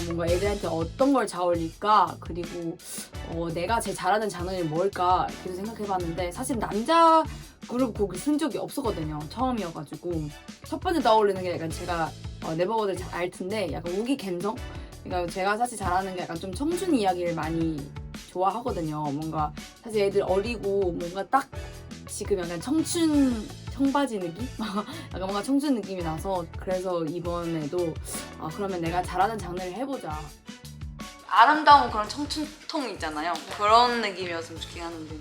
뭔가 애들한테 어떤 걸 잘 어울릴까, 그리고 내가 제일 잘하는 장르는 뭘까 계속 생각해봤는데, 사실 남자 그룹 곡을 쓴 적이 없었거든요. 처음이어가지고 첫 번째 떠오르는 게 약간 제가 네버워드를 잘 알 텐데 약간 우기 감성? 그러니까 제가 사실 잘하는 게 약간 좀 청춘 이야기를 많이 좋아하거든요. 뭔가 사실 애들 어리고 뭔가 딱 지금 약간 청춘 청바지 느낌? 약간 뭔가 청춘 느낌이 나서, 그래서 이번에도 그러면 내가 잘하는 장르를 해보자. 아름다운 그런 청춘통 있잖아요. 그런 느낌이었으면 좋긴 하는데,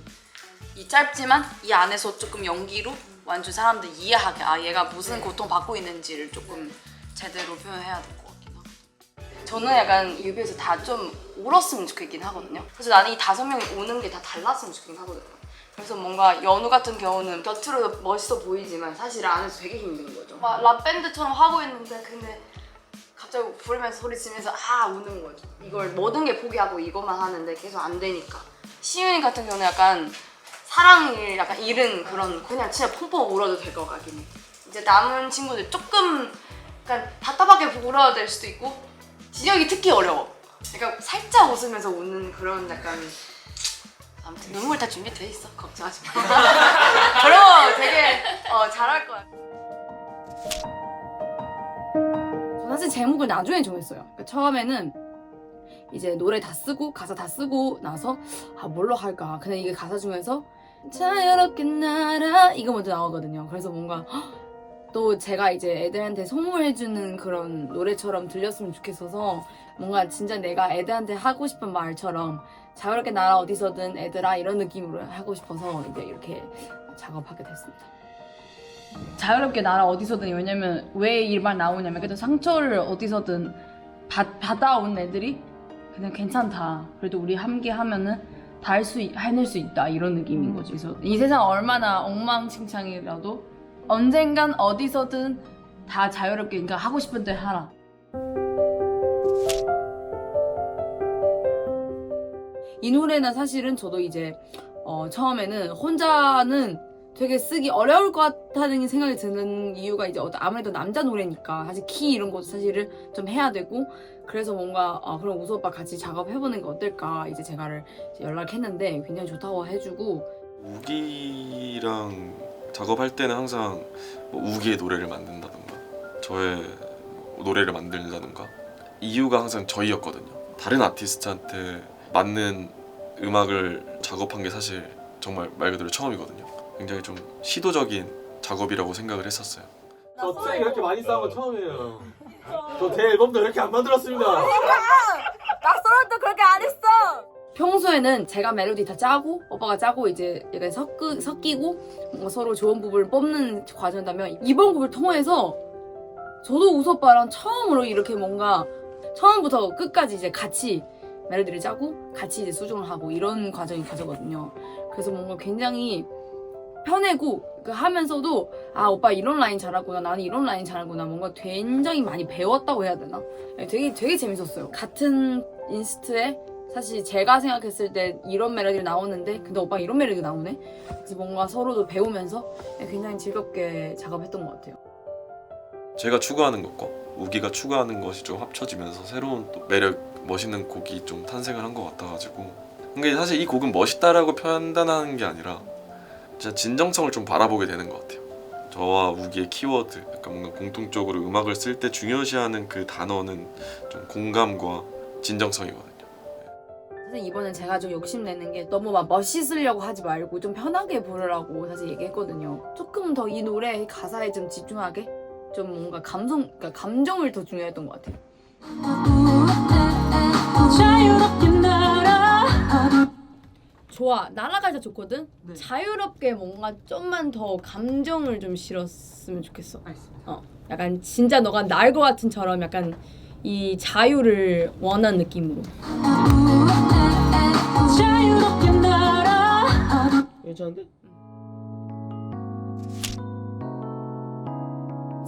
이 짧지만 이 안에서 조금 연기로 완전 사람들 이해하게, 얘가 무슨 고통받고 있는지를 조금 제대로 표현해야 될 것 같긴 하고. 저는 약간 뮤비에서 다 좀 울었으면 좋겠긴 하거든요. 그래서 나는 이 5명이 우는 게 다 달랐으면 좋겠긴 하거든요. 그래서 뭔가 연우 같은 경우는 겉으로 멋있어 보이지만 사실 안에서 되게 힘든 거죠. 막 랍밴드처럼 하고 있는데 근데 갑자기 부르면서 소리 치면서 우는 거죠. 이걸 모든 게 포기하고 이것만 하는데 계속 안 되니까. 시윤이 같은 경우는 약간 사랑을 약간 잃은 그런, 그냥 진짜 펑펑 울어도 될 것 같긴 해. 이제 남은 친구들 조금 약간 답답하게 울어야 될 수도 있고, 진혁이 특히 어려워. 약간 살짝 웃으면서 우는 그런 약간, 아무튼 눈물 다 준비돼 있어. 걱정하지 마. 그럼 되게 잘할 거야. 저 사실 제목을 나중에 정했어요. 그러니까 처음에는 이제 노래 다 쓰고 가사 다 쓰고 나서 뭘로 할까. 근데 이게 가사 중에서 자유롭게 날아 이거 먼저 나오거든요. 그래서 뭔가 또 제가 이제 애들한테 선물해주는 그런 노래처럼 들렸으면 좋겠어서, 뭔가 진짜 내가 애들한테 하고 싶은 말처럼 자유롭게 날아 어디서든 애들아 이런 느낌으로 하고 싶어서 이제 이렇게 작업하게 됐습니다. 자유롭게 날아 어디서든, 왜냐면 왜 이 말 나오냐면 그래도 상처를 어디서든 받아온 애들이 그냥 괜찮다, 그래도 우리 함께 하면은 다 해낼 수 있다 이런 느낌인 거지. 그래서 이 세상 얼마나 엉망진창이라도 언젠간 어디서든 다 자유롭게, 그러니까 하고 싶은 때 하라. 이 노래는 사실은 저도 이제 처음에는 혼자는 되게 쓰기 어려울 것 같다는 생각이 드는 이유가 이제 아무래도 남자 노래니까 사실 키 이런 것도 사실은 좀 해야 되고, 그래서 뭔가 그럼 우수 오빠 같이 작업해보는 게 어떨까 이제 제가를 연락했는데 굉장히 좋다고 해주고. 우기랑 작업할 때는 항상 뭐 우기의 노래를 만든다던가 저의 노래를 만들다던가, 이유가 항상 저희였거든요. 다른 아티스트한테 맞는 음악을 작업한 게 사실 정말 말 그대로 처음이거든요. 굉장히 좀 시도적인 작업이라고 생각을 했었어요. 저 트랙 이렇게 많이 쌓은 건 처음이에요. 저 대앨범도 이렇게 안 만들었습니다. 낙서를 또 그렇게 안 했어. 평소에는 제가 멜로디 다 짜고 오빠가 짜고 이제 약간 섞이고 뭔가 서로 좋은 부분을 뽑는 과정이라면, 이번 곡을 통해서 저도 우수 오빠랑 처음으로 이렇게 뭔가 처음부터 끝까지 이제 같이 멜로디를 짜고 같이 이제 수정을 하고 이런 과정이 가져거든요. 그래서 뭔가 굉장히 편하고 하면서도 오빠 이런 라인 잘하구나, 나는 이런 라인 잘하구나, 뭔가 굉장히 많이 배웠다고 해야 되나? 되게 재밌었어요. 같은 인스트에 사실 제가 생각했을 때 이런 멜로디가 나오는데 근데 오빠 이런 멜로디가 나오네? 그래서 뭔가 서로도 배우면서 굉장히 즐겁게 작업했던 것 같아요. 제가 추구하는 것과 우기가 추구하는 것이 좀 합쳐지면서 새로운 또 매력, 멋있는 곡이 좀 탄생을 한 것 같아가지고, 근데 사실 이 곡은 멋있다라고 판단하는 게 아니라 진짜 진정성을 좀 바라보게 되는 것 같아요. 저와 우기의 키워드, 약간 뭔가 공통적으로 음악을 쓸 때 중요시하는 그 단어는 좀 공감과 진정성이거든요. 사실 이번엔 제가 좀 욕심내는 게, 너무 막 멋있으려고 하지 말고 좀 편하게 부르라고 사실 얘기했거든요. 조금 더 이 노래 가사에 좀 집중하게, 좀 뭔가 그러니까 감정을 더 중요했던 것 같아요. 자유롭게 날아. 좋아, 날아갈 때 좋거든? 네. 자유롭게 뭔가 좀만 더 감정을 좀 실었으면 좋겠어. 약간 진짜 너가 날 것 같은처럼 약간 이 자유를 원하는 느낌으로. 자유롭게 날아. 괜찮은데?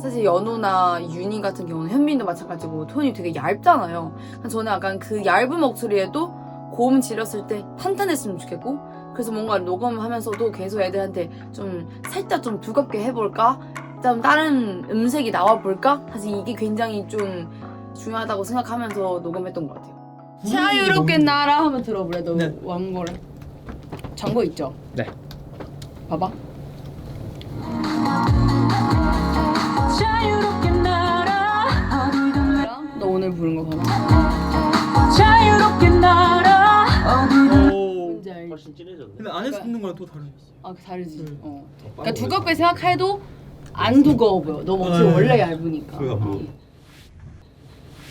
사실 연우나 윤희 같은 경우는, 현빈도 마찬가지고 톤이 되게 얇잖아요. 저는 약간 그 얇은 목소리에도 고음 지렸을 때 탄탄했으면 좋겠고 그래서 뭔가 녹음하면서도 계속 애들한테 좀 살짝 좀 두껍게 해볼까? 좀 다른 음색이 나와볼까? 사실 이게 굉장히 좀 중요하다고 생각하면서 녹음했던 것 같아요. 자유롭게 날아 하면 들어볼래? 너 네. 원고를. 정보 있죠? 네. 봐봐. 자유롭게 날아 어디든 너 오늘 부른 거 봐봐. 자유롭게 날아 어디든 오. 뭔지 알지? 훨씬 진해졌네. 근데 안에서 듣는 거랑 또 다르지. 아, 다르지. 네. 어. 그러니까 두껍게 생각해도 안 두꺼워 보여. 너 목소리 네. 원래 얇으니까. 그래요, 뭐.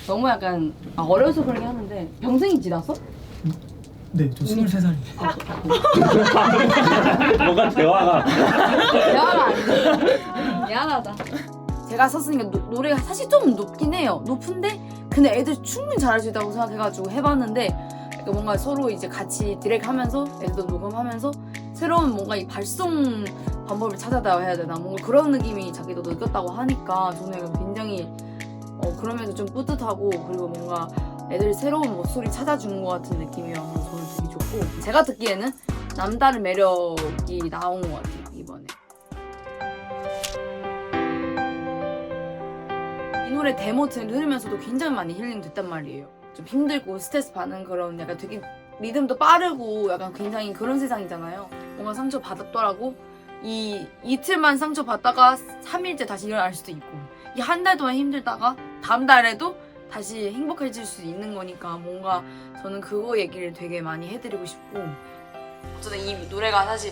너무 약간 어려서 그러긴 하는데 병생이 지났어? 네, 저 23살이에요. 뭔가 대화가 대화가 안 돼. 미안하다. 제가 썼으니까 노래가 사실 좀 높긴 해요. 높은데 근데 애들 충분히 잘할 수 있다고 생각해가지고 해봤는데 그러니까 뭔가 서로 이제 같이 디렉 하면서 애들도 녹음하면서 새로운 뭔가 이 발송 방법을 찾아다 해야 되나 뭔가 그런 느낌이 자기도 느꼈다고 하니까 저는 굉장히 그러면서 좀 뿌듯하고 그리고 뭔가 애들 새로운 목소리 찾아주는 것 같은 느낌이어서 저는 되게 좋고 제가 듣기에는 남다른 매력이 나온 것 같아요 이번에. 이 노래 데모 들으면서도 굉장히 많이 힐링 됐단 말이에요. 좀 힘들고 스트레스 받는 그런 약간 되게 리듬도 빠르고 약간 굉장히 그런 세상이잖아요. 뭔가 상처 받았더라고 이 이틀만 상처 받다가 3일째 다시 일어날 수도 있고 이 한 달 동안 힘들다가 다음 달에도 다시 행복해질 수 있는 거니까 뭔가 저는 그거 얘기를 되게 많이 해드리고 싶고 어쨌든 이 노래가 사실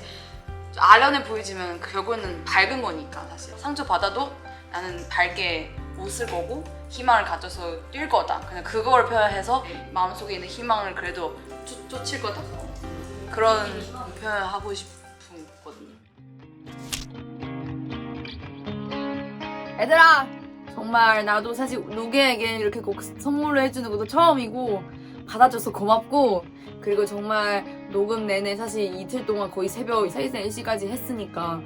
아련해 보이지만 결국에는 밝은 거니까 사실 상처 받아도 나는 밝게 웃을 거고 희망을 가져서 뛸 거다 그냥 그걸 표현해서 마음속에 있는 희망을 그래도 쫓을 거다 그런 표현을 하고 싶거든요. 얘들아 정말 나도 사실 누게에게 이렇게 곡 선물로 해주는 것도 처음이고 받아줘서 고맙고 그리고 정말 녹음 내내 사실 이틀 동안 거의 새벽 3시, 4시까지 했으니까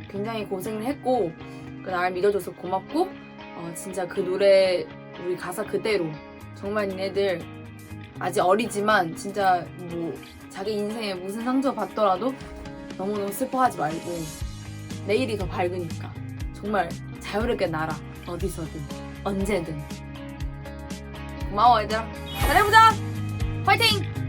굉장히 고생을 했고 날 믿어줘서 고맙고 진짜 그 노래 우리 가사 그대로 정말 니네들 아직 어리지만 진짜 뭐 자기 인생에 무슨 상처 받더라도 너무너무 슬퍼하지 말고 내일이 더 밝으니까 정말 자유롭게 날아 어디서든 언제든 고마워 얘들아 잘해보자 화이팅!